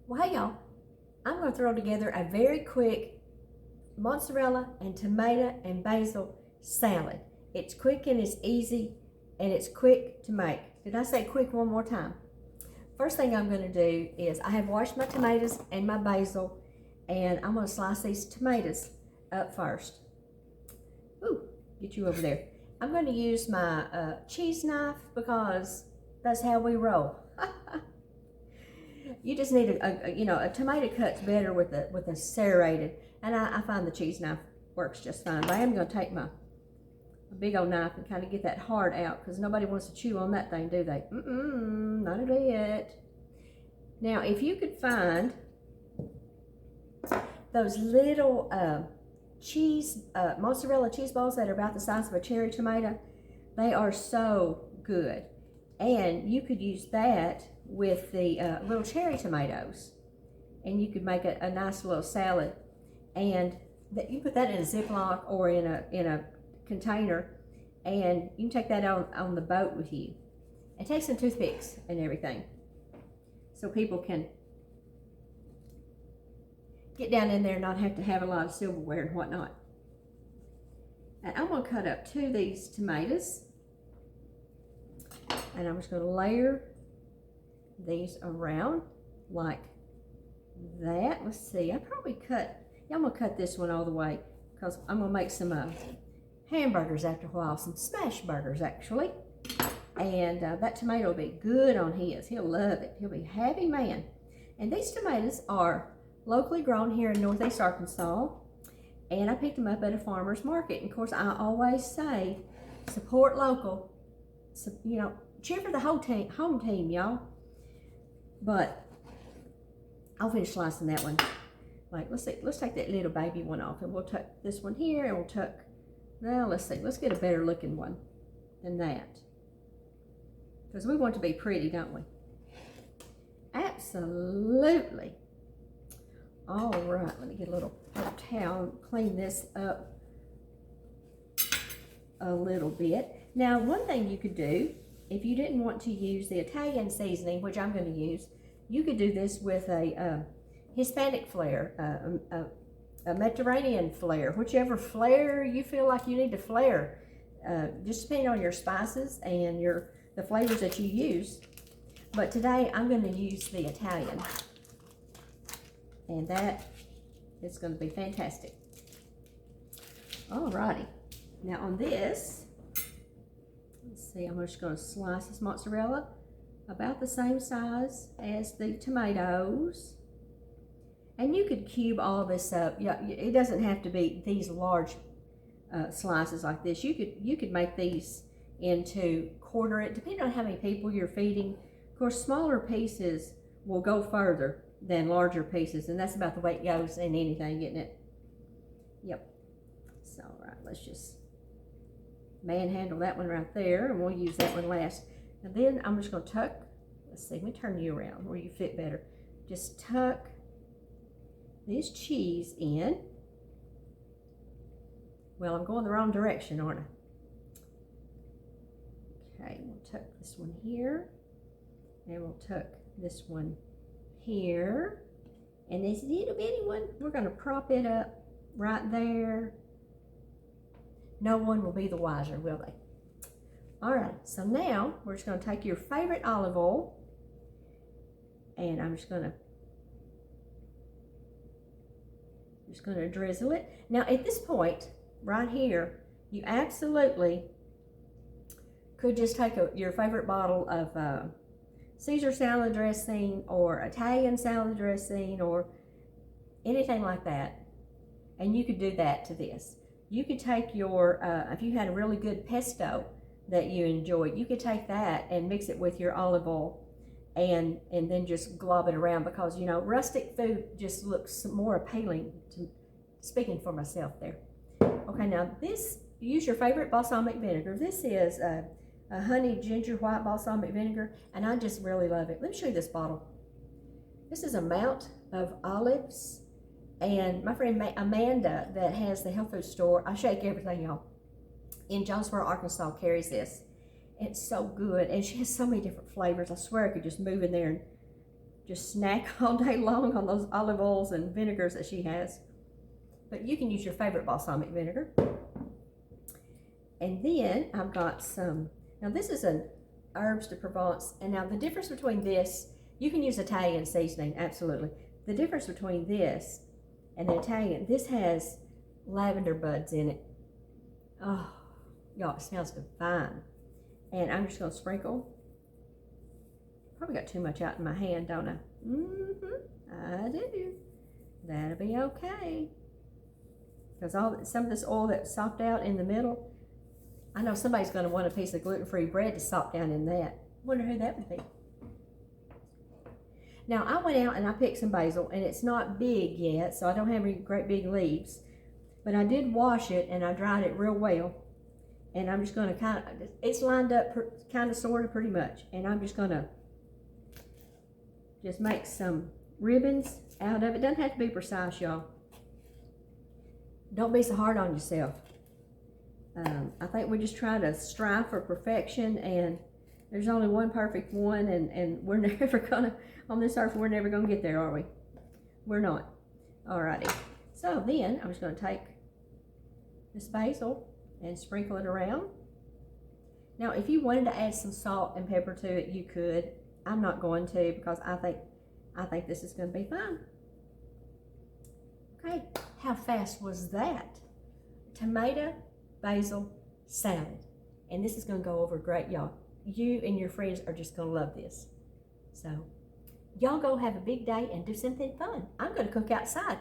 Well, hey y'all, I'm going to throw together a very quick mozzarella and tomato and basil salad. It's quick and it's easy and it's quick to make. Did I say quick one more time? First thing I'm going to do is I have washed my tomatoes and my basil, and I'm going to slice these tomatoes up first. Ooh, get you over there. I'm going to use my cheese knife because that's how we roll. You just need a tomato cuts better with a serrated, and I find the cheese knife works just fine. But I am going to take my big old knife and kind of get that heart out, because nobody wants to chew on that thing, do they? Not a bit. Now, if you could find those little mozzarella cheese balls that are about the size of a cherry tomato, they are so good. And you could use that with the little cherry tomatoes, and you could make a nice little salad. And you put that in a Ziploc or in a container, and you can take that on the boat with you. And take some toothpicks and everything, so people can get down in there and not have to have a lot of silverware and whatnot. And I'm going to cut up 2 of these tomatoes, and I'm just going to layer these around like that. Let's see, I'm going to cut this one all the way, because I'm going to make some hamburgers after a while, some smash burgers actually. And that tomato will be good on his. He'll love it. He'll be a happy man. And these tomatoes are locally grown here in Northeast Arkansas, and I picked them up at a farmer's market. And of course, I always say, support local. So, cheer for the home team, y'all. But I'll finish slicing that one. Like, let's take that little baby one off, and we'll tuck this one here, and we'll tuck. Now, let's see. Let's get a better looking one than that, because we want to be pretty, don't we? Absolutely. All right, let me get a little paper towel and clean this up a little bit. Now, one thing you could do, if you didn't want to use the Italian seasoning, which I'm going to use, you could do this with a Hispanic flair, a Mediterranean flair, whichever flair you feel like you need to flair, just depending on your spices and the flavors that you use. But today I'm going to use the Italian, and that is going to be fantastic. Alrighty, now on this, let's see, I'm just going to slice this mozzarella about the same size as the tomatoes. And you could cube all of this up. Yeah, it doesn't have to be these large slices like this. You could make these into quarter it, depending on how many people you're feeding. Of course, smaller pieces will go further than larger pieces, and that's about the way it goes in anything, isn't it? Yep. So, all right, let's just manhandle that one right there, and we'll use that one last. And then I'm just going to tuck. Let's see, let me turn you around where you fit better. Just tuck this cheese in. Well, I'm going the wrong direction, aren't I? Okay, we'll tuck this one here, and we'll tuck this one here, and this little bitty one, we're going to prop it up right there. No one will be the wiser, will they? All right, so now we're just going to take your favorite olive oil, and I'm just going to drizzle it. Now at this point right here, you absolutely could just take your favorite bottle of Caesar salad dressing or Italian salad dressing or anything like that, and you could do that to this. You could take your, if you had a really good pesto that you enjoyed, you could take that and mix it with your olive oil and then just glob it around, because rustic food just looks more appealing to, speaking for myself there. Okay, now this, use your favorite balsamic vinegar. This is a honey ginger white balsamic vinegar, and I just really love it. Let me show you this bottle. This is a Mount of Olives, and my friend Amanda that has the health food store, I shake everything, y'all, in Jonesboro, Arkansas, carries this. It's so good, and she has so many different flavors. I swear I could just move in there and just snack all day long on those olive oils and vinegars that she has. But you can use your favorite balsamic vinegar. And then I've got some, now this is an herbs de Provence. And now the difference between this, you can use Italian seasoning, absolutely. The difference between this and the Italian, this has lavender buds in it. Oh, y'all, it smells divine. And I'm just gonna sprinkle. Probably got too much out in my hand, don't I? I do. That'll be okay. Because some of this oil that sopped out in the middle, I know somebody's going to want a piece of gluten-free bread to sop down in that. Wonder who that would be. Now, I went out and I picked some basil, and it's not big yet, so I don't have any great big leaves. But I did wash it, and I dried it real well. And I'm just going to it's lined up kind of, sort of, pretty much. And I'm just going to just make some ribbons out of it. Doesn't have to be precise, y'all. Don't be so hard on yourself. I think we're just trying to strive for perfection, and there's only one perfect one, and we're never gonna, on this earth, we're never gonna get there, are we? We're not. Alrighty. So then, I'm just gonna take this basil and sprinkle it around. Now, if you wanted to add some salt and pepper to it, you could. I'm not going to, because I think this is gonna be fine. Okay, how fast was that? Tomato basil salad. And this is going to go over great, y'all. You and your friends are just going to love this. So, y'all go have a big day and do something fun. I'm going to cook outside.